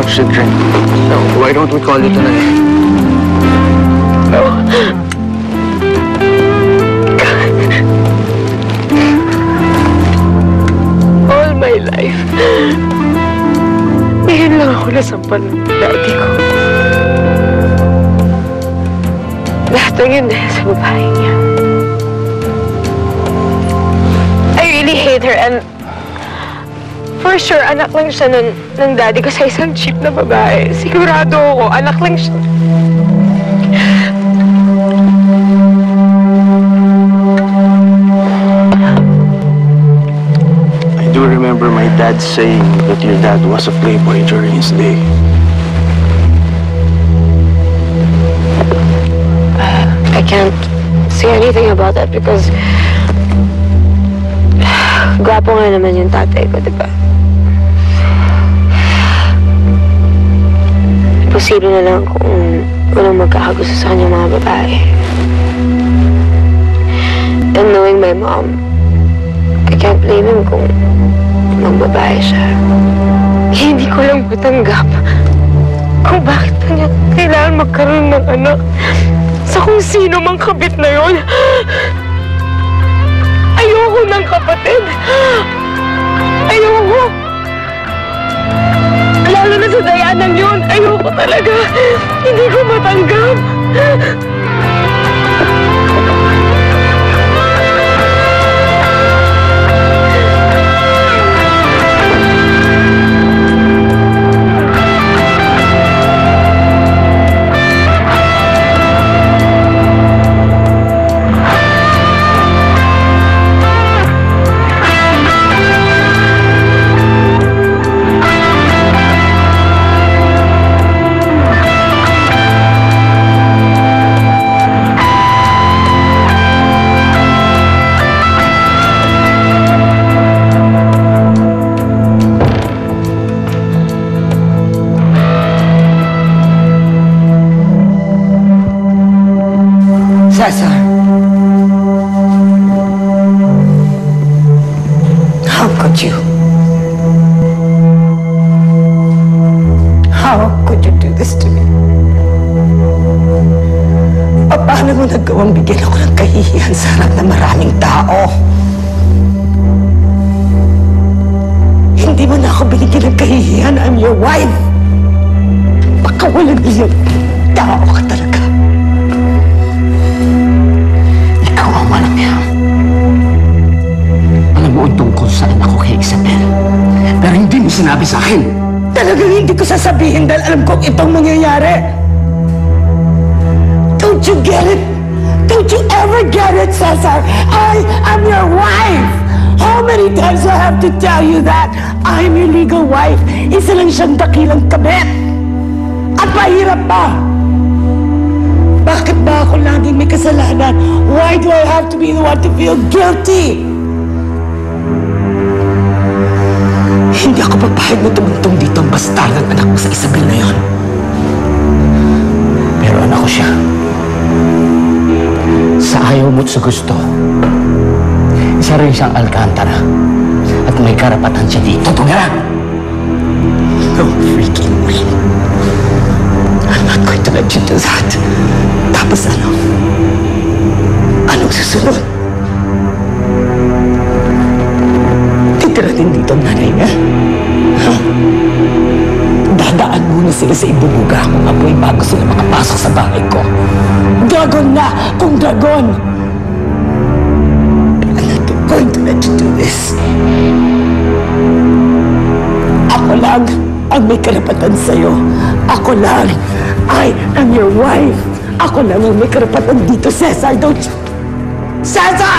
should drink. So, why don't we call it a night? No. All my life, ngayon lang ako nasampan ng daddy ko. Lahat ng yun dahil sa babae niya. I really hate her and for sure, anak lang siya ng daddy ko sa isang cheap na babae. Sigurado ako, anak lang siya. I do remember my dad saying that your dad was a playboy during his day. I can't say anything about that because gwapo nga naman yung tatay ko, di ba? Posible na lang kung walang magkakagusto sa kanyang mga babae. And knowing my mom, I can't blame him kung magbabae siya. Hindi ko lang matanggap kung bakit kanya kailangan magkaroon ng anak sa kung sino mang kabit na yun. Ayoko ng kapatid. Ayoko. Lalo na sa dayanan yun. Ayoko talaga. Hindi ko matanggap. Cesar, how could you? How could you do this to me? Paano mo nagawang bigyan ako ng kahihiyan sa harap ng maraming tao? Hindi mo na ako binigyan ng kahihiyan. I'm your wife. Pakawalan niyo. Tao ka talaga. Alam mo ang tungkol sa anak ko kay Isabel. Pero hindi mo sinabi sa akin. Talagang hindi ko sasabihin dahil alam kong itong mangyayari. Don't you get it? Don't you ever get it, Cesar? I am your wife! How many times do I have to tell you that? I'm your legal wife. Isa lang siyang dakilang kabit. At mahirap pa. Bakit ba ako laging may kasalanan? Why do I have to be the one to feel guilty? Hindi ako papahid mo tumungtong dito ang bastardang anak mo sa Isabel na yon. Pero anak ko siya. Sa ayaw mo't sa gusto, isa rin siyang Alcantara. At may karapatan siya dito. Tumira! No freaking way. I'm not going to let you do that. Tapos ano? Anong susunod? Titira din dito ang nanay niya? Huh? Dadaan muna sila sa ibubuga kung apoy bago sila makapasok sa bahay ko. Dragon na kung dragon! I'm not going to let you do this. Ako lang ang may karapatan sa'yo. Ako lang. I am your wife. Ako lang ang may karapatan dito, Cesar. Don't you? Cesar!